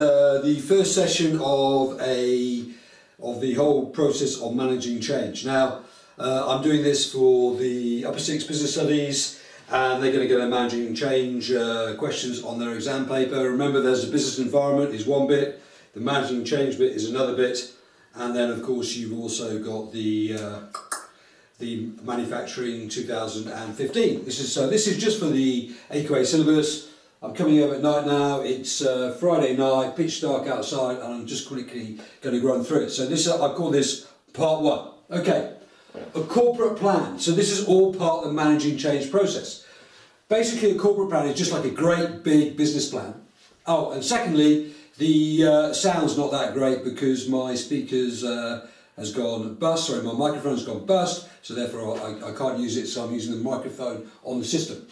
The first session of the whole process of managing change. Now, I'm doing this for the Upper 6 Business Studies, and they're going to get a managing change questions on their exam paper. Remember, there's the business environment is one bit, the managing change bit is another bit, and then of course you've also got the manufacturing 2015. This is just for the AQA syllabus. I'm coming home at night now. It's Friday night, pitch dark outside, and I'm just quickly going to run through it. So this, I call this part one. Okay, a corporate plan. So this is all part of the managing change process. Basically, a corporate plan is just like a great big business plan. Oh, and secondly, the sound's not that great because my speakers has gone bust. Sorry, my microphone has gone bust. So therefore, I can't use it. So I'm using the microphone on the system.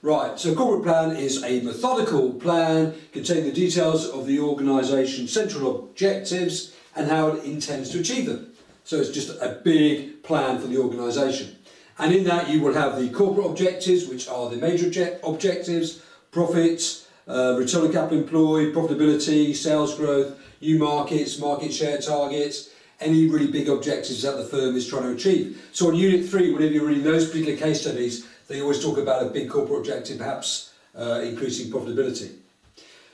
Right, so a corporate plan is a methodical plan containing the details of the organisation's central objectives and how it intends to achieve them. So it's just a big plan for the organisation. And in that you will have the corporate objectives, which are the major objectives: profits, return on capital employed, profitability, sales growth, new markets, market share targets, any really big objectives that the firm is trying to achieve. So on Unit 3, whenever you're reading those particular case studies, they always talk about a big corporate objective, perhaps increasing profitability.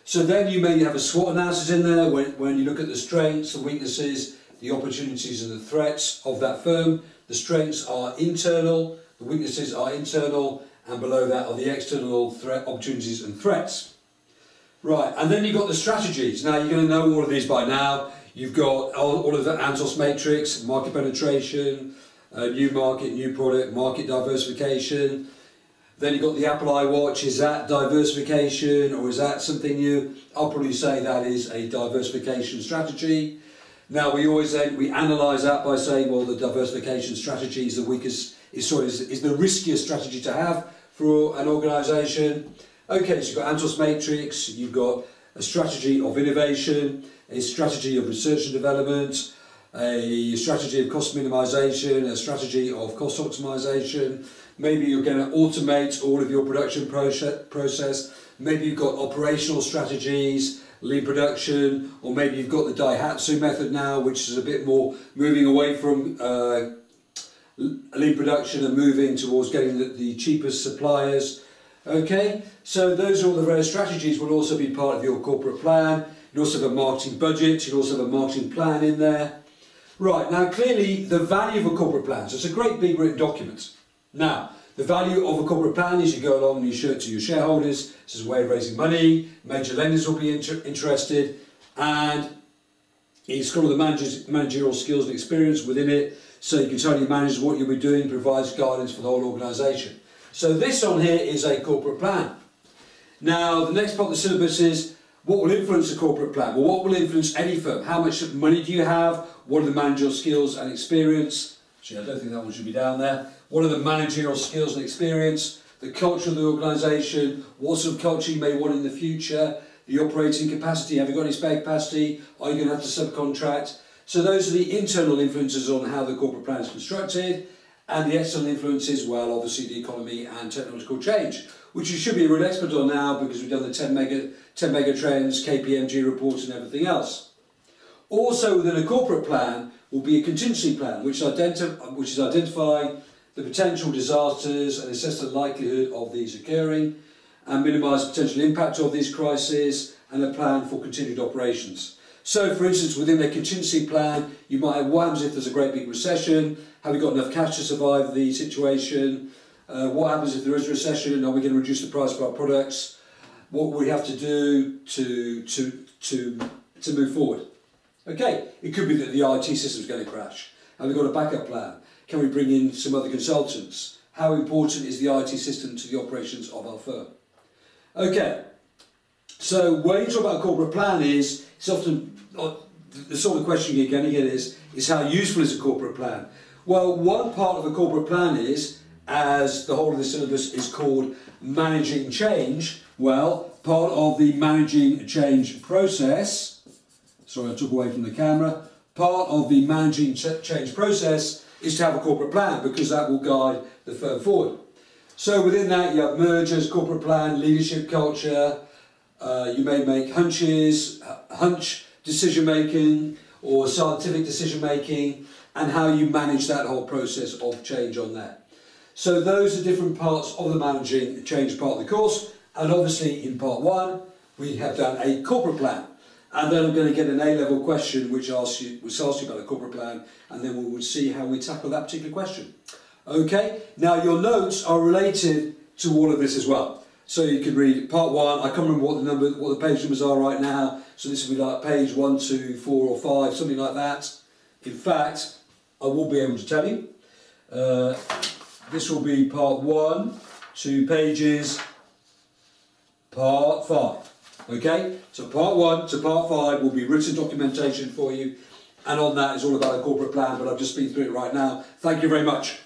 So then you may have a SWOT analysis in there when you look at the strengths, the weaknesses, the opportunities and the threats of that firm. The strengths are internal, the weaknesses are internal, and below that are the external opportunities and threats. Right, and then you've got the strategies. Now you're going to know all of these by now. You've got all of the ANTOS matrix, market penetration, new market, new product, market diversification. Then you've got the Apple iWatch. Is that diversification or is that something new? I'll probably say that is a diversification strategy. Now we analyse that by saying, well, the diversification strategy is the weakest, is the riskiest strategy to have for an organisation. Okay, so you've got ANTOS matrix, you've got a strategy of innovation, a strategy of research and development, a strategy of cost minimisation, a strategy of cost optimisation. Maybe you're going to automate all of your production process. Maybe you've got operational strategies, lean production, or maybe you've got the Daihatsu method now, which is a bit more moving away from lean production and moving towards getting the cheapest suppliers. Okay, so those are all the various strategies will also be part of your corporate plan. You also have a marketing budget, you also have a marketing plan in there. Right, now clearly the value of a corporate plan, so it's a great big written document. Now, the value of a corporate plan is you go along and you show it to your shareholders. This is a way of raising money, major lenders will be interested, and it's got all the managerial skills and experience within it, so you can tell your managers what you'll be doing, provides guidance for the whole organisation. So this on here is a corporate plan. Now, the next part of the syllabus is what will influence a corporate plan? Well, what will influence any firm? How much money do you have? What are the managerial skills and experience? Actually, I don't think that one should be down there. What are the managerial skills and experience? The culture of the organisation? What sort of culture you may want in the future? The operating capacity? Have you got any spare capacity? Are you going to have to subcontract? So those are the internal influences on how the corporate plan is constructed. And the external influences, well, obviously the economy and technological change, which you should be a real expert on now because we've done the 10 mega trends, KPMG reports and everything else. Also within a corporate plan will be a contingency plan, which is identifying the potential disasters and assess the likelihood of these occurring and minimise the potential impact of these crises and a plan for continued operations. So for instance, within a contingency plan, you might have what happens if there's a great big recession, have we got enough cash to survive the situation, what happens if there is a recession, are we going to reduce the price of our products, what we have to do to move forward. Okay, it could be that the IT system is going to crash. Have we got a backup plan? Can we bring in some other consultants? How important is the IT system to the operations of our firm? Okay, so when you talk about a corporate plan it's often, the sort of question you're going to get is how useful is a corporate plan? Well, one part of a corporate plan is, as the whole of the syllabus is called managing change, well, part of the managing change process, sorry I took away from the camera, part of the managing change process is to have a corporate plan because that will guide the firm forward. So within that you have mergers, corporate plan, leadership culture, You may make hunches, hunch decision making or scientific decision making, and how you manage that whole process of change on that. So those are different parts of the managing change part of the course, and obviously in part 1 we have done a corporate plan, and then I'm going to get an A-level question which asks you about a corporate plan, and then we will see how we tackle that particular question. Okay, now your notes are related to all of this as well. So you can read part 1, I can't remember what the page numbers are right now, so this will be like page 1, 2, 4 or 5, something like that. In fact, I will be able to tell you. This will be part 1, 2 pages, part 5. Okay, so part 1 to part 5 will be written documentation for you, and on that is all about a corporate plan, but I've just been through it right now. Thank you very much.